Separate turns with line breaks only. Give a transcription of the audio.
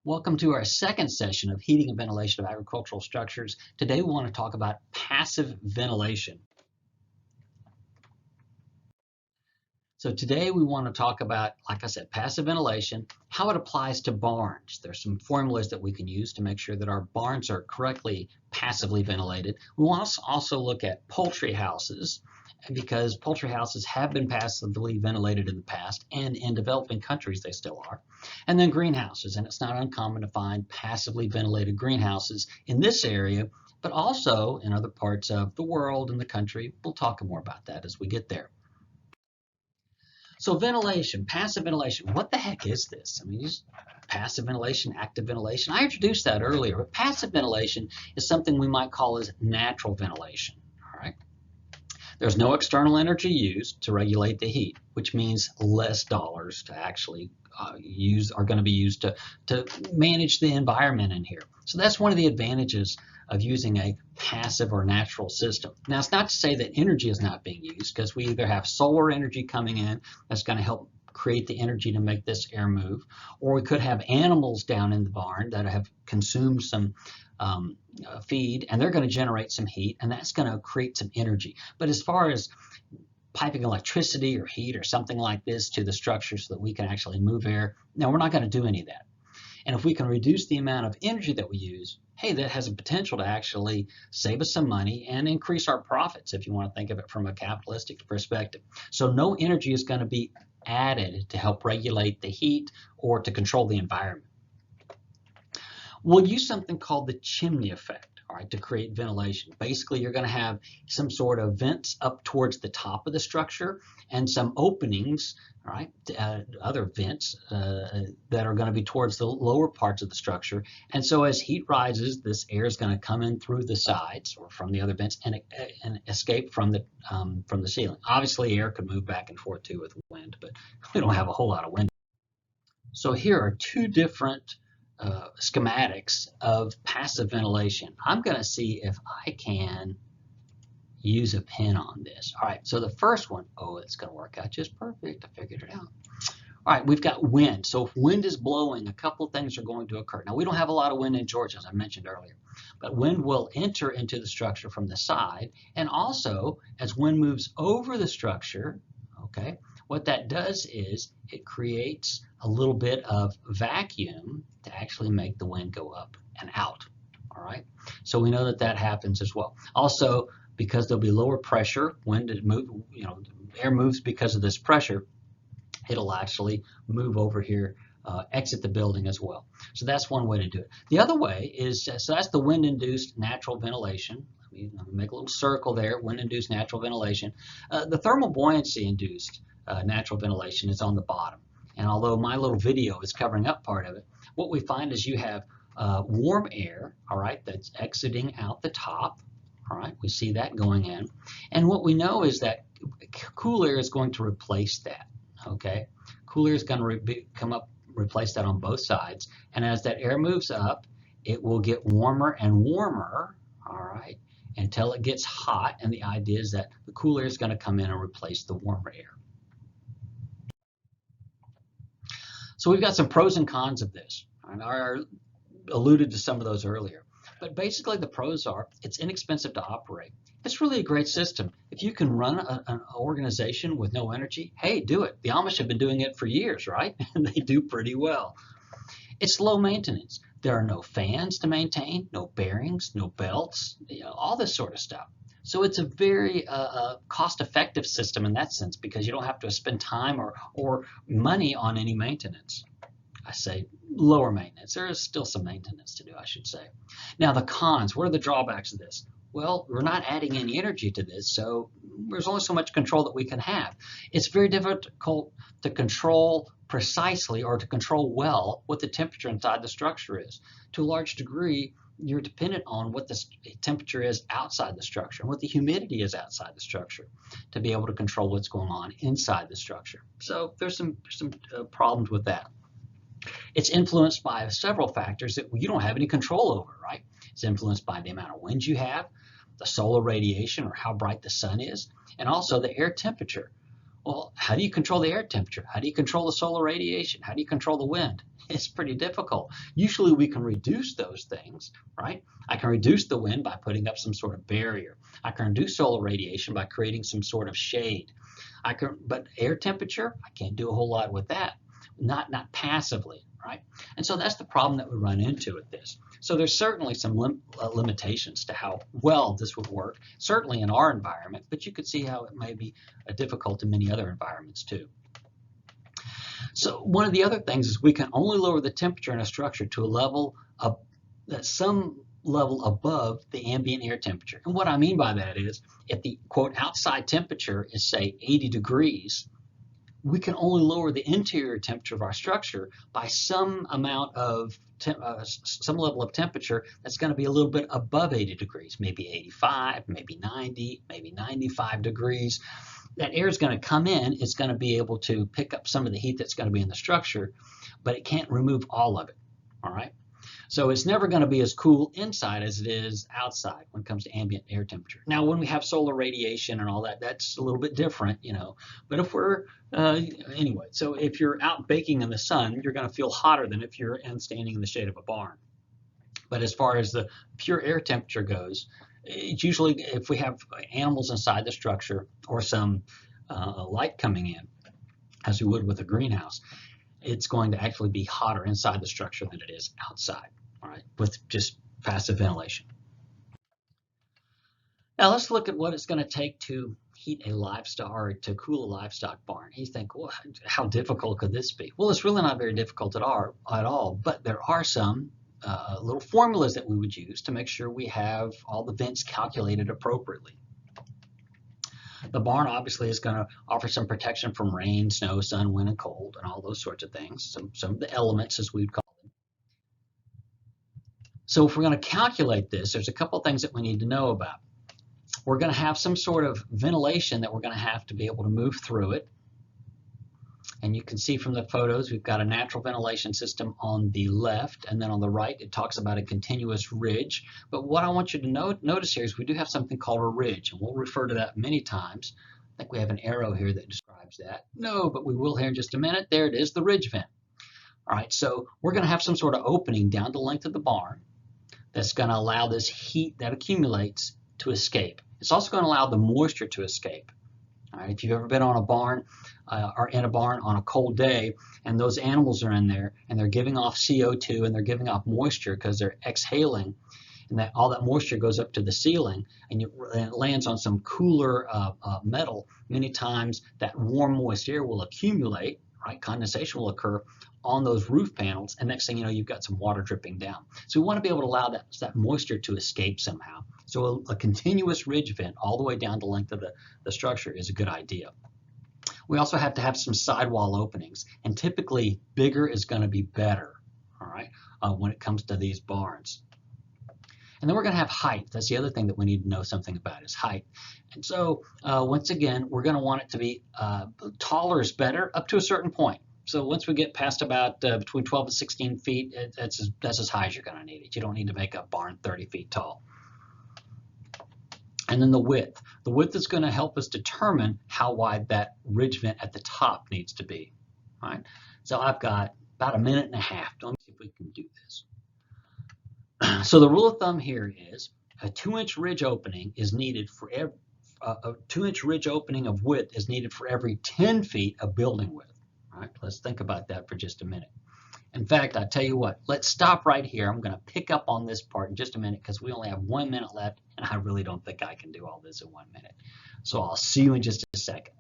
Welcome to our second session of heating and ventilation of agricultural structures. Today we want to talk about passive ventilation. So today we want to talk about, like I said, passive ventilation, how it applies to barns. There's some formulas that we can use to make sure that our barns are correctly passively ventilated. We want to also look at poultry houses because poultry houses have been passively ventilated in the past, and in developing countries they still are. And then greenhouses, and it's not uncommon to find passively ventilated greenhouses in this area, but also in other parts of the world and the country. We'll talk more about that as we get there. So ventilation, passive ventilation, what the heck is this? I mean, passive ventilation, active ventilation. I introduced that earlier, but passive ventilation is something we might call as natural ventilation, all right? There's no external energy used to regulate the heat, which means less dollars to actually are going to be used to manage the environment in here. So that's one of the advantages of using a passive or natural system. Now, it's not to say that energy is not being used, because we either have solar energy coming in that's going to help create the energy to make this air move, or we could have animals down in the barn that have consumed some feed, and they're going to generate some heat, and that's going to create some energy. But as far as piping electricity or heat or something like this to the structure so that we can actually move air, no, we're not going to do any of that. And if we can reduce the amount of energy that we use, hey, that has a potential to actually save us some money and increase our profits, if you want to think of it from a capitalistic perspective. So no energy is going to be added to help regulate the heat or to control the environment. We'll use something called the chimney effect, all right, to create ventilation. Basically, you're going to have some sort of vents up towards the top of the structure and some openings, all right, other vents that are going to be towards the lower parts of the structure. And so as heat rises, this air is going to come in through the sides or from the other vents and escape from the ceiling. Obviously, air could move back and forth too with wind, but we don't have a whole lot of wind. So here are two different schematics of passive ventilation. I'm going to see if I can use a pin on this. All right, so the first one, oh, it's going to work out just perfect. I figured it out. All right, we've got wind. So if wind is blowing, a couple things are going to occur. Now, we don't have a lot of wind in Georgia, as I mentioned earlier, but wind will enter into the structure from the side. And also, as wind moves over the structure, okay, what that does is it creates a little bit of vacuum to actually make the wind go up and out. All right, so we know that that happens as well. Also, because there'll be lower pressure, air moves because of this pressure, it'll actually move over here, exit the building as well. So that's one way to do it. The other way is, so that's the wind-induced natural ventilation. Let me make a little circle there, wind-induced natural ventilation. The thermal buoyancy-induced natural ventilation is on the bottom. And although my little video is covering up part of it, what we find is you have warm air, all right, that's exiting out the top. All right, we see that going in. And what we know is that cool air is going to replace that, okay? Cool air is going to replace that on both sides. And as that air moves up, it will get warmer and warmer, all right, until it gets hot. And the idea is that the cool air is going to come in and replace the warmer air. So we've got some pros and cons of this. And I alluded to some of those earlier. But basically the pros are it's inexpensive to operate. It's really a great system. If you can run an organization with no energy, hey, do it. The Amish have been doing it for years, right? And they do pretty well. It's low maintenance. There are no fans to maintain, no bearings, no belts, all this sort of stuff. So it's a very cost-effective system in that sense because you don't have to spend time or money on any maintenance. I say lower maintenance. There is still some maintenance to do, I should say. Now the cons, what are the drawbacks of this? Well, we're not adding any energy to this, so there's only so much control that we can have. It's very difficult to control precisely or to control well what the temperature inside the structure is. To a large degree, you're dependent on what the temperature is outside the structure and what the humidity is outside the structure to be able to control what's going on inside the structure. So there's some problems with that. It's influenced by several factors that you don't have any control over, right? It's influenced by the amount of wind you have, the solar radiation or how bright the sun is, and also the air temperature. Well, how do you control the air temperature? How do you control the solar radiation? How do you control the wind? It's pretty difficult. Usually we can reduce those things, right? I can reduce the wind by putting up some sort of barrier. I can reduce solar radiation by creating some sort of shade. But air temperature, I can't do a whole lot with that. Not passively, right? And so that's the problem that we run into with this. So there's certainly some limitations to how well this would work, certainly in our environment, but you could see how it may be difficult in many other environments too. So one of the other things is we can only lower the temperature in a structure to a level of some level above the ambient air temperature. And what I mean by that is if the quote outside temperature is say 80 degrees, we can only lower the interior temperature of our structure by some amount of some level of temperature that's going to be a little bit above 80 degrees, maybe 85, maybe 90, maybe 95 degrees. That air is going to come in, it's going to be able to pick up some of the heat that's going to be in the structure, but it can't remove all of it, all right? So it's never going to be as cool inside as it is outside when it comes to ambient air temperature. Now, when we have solar radiation and all that, that's a little bit different, you know. But if we're, anyway, so if you're out baking in the sun, you're going to feel hotter than if you're standing in the shade of a barn. But as far as the pure air temperature goes, it's usually if we have animals inside the structure or some light coming in, as we would with a greenhouse, it's going to actually be hotter inside the structure than it is outside, all right, with just passive ventilation. Now let's look at what it's going to take to heat a livestock or to cool a livestock barn. You think, well, how difficult could this be? Well, it's really not very difficult at all, but there are some little formulas that we would use to make sure we have all the vents calculated appropriately. The barn obviously is going to offer some protection from rain, snow, sun, wind, and cold, and all those sorts of things, some of the elements as we'd call them. So if we're going to calculate this, there's a couple things that we need to know about. We're going to have some sort of ventilation that we're going to have to be able to move through it. And you can see from the photos, we've got a natural ventilation system on the left, and then on the right, it talks about a continuous ridge. But what I want you to notice here is we do have something called a ridge, and we'll refer to that many times. I think we have an arrow here that describes that. No, but we will here in just a minute. There it is, the ridge vent. All right, so we're going to have some sort of opening down the length of the barn that's going to allow this heat that accumulates to escape. It's also going to allow the moisture to escape. All right, if you've ever been on a barn or in a barn on a cold day and those animals are in there and they're giving off CO2 and they're giving off moisture because they're exhaling, and that all that moisture goes up to the ceiling and it lands on some cooler metal, many times that warm moist air will accumulate, right? Condensation will occur on those roof panels, and next thing you know, you've got some water dripping down. So we want to be able to allow that moisture to escape somehow. So a continuous ridge vent all the way down the length of the structure is a good idea. We also have to have some sidewall openings, and typically bigger is going to be better, all right, when it comes to these barns. And then we're going to have height. That's the other thing that we need to know something about is height. And so once again, we're going to want it to be taller is better up to a certain point. So once we get past about between 12 and 16 feet, that's as high as you're going to need it. You don't need to make a barn 30 feet tall. And then the width. The width is going to help us determine how wide that ridge vent at the top needs to be. All right. So I've got about 1.5 minutes. Let me see if we can do this. So the rule of thumb here is a 2-inch ridge opening is needed for every a 2-inch ridge opening of width is needed for every 10 feet of building width. All right, let's think about that for just a minute. In fact, I tell you what, let's stop right here. I'm going to pick up on this part in just a minute because we only have 1 minute left, and I really don't think I can do all this in 1 minute. So I'll see you in just a second.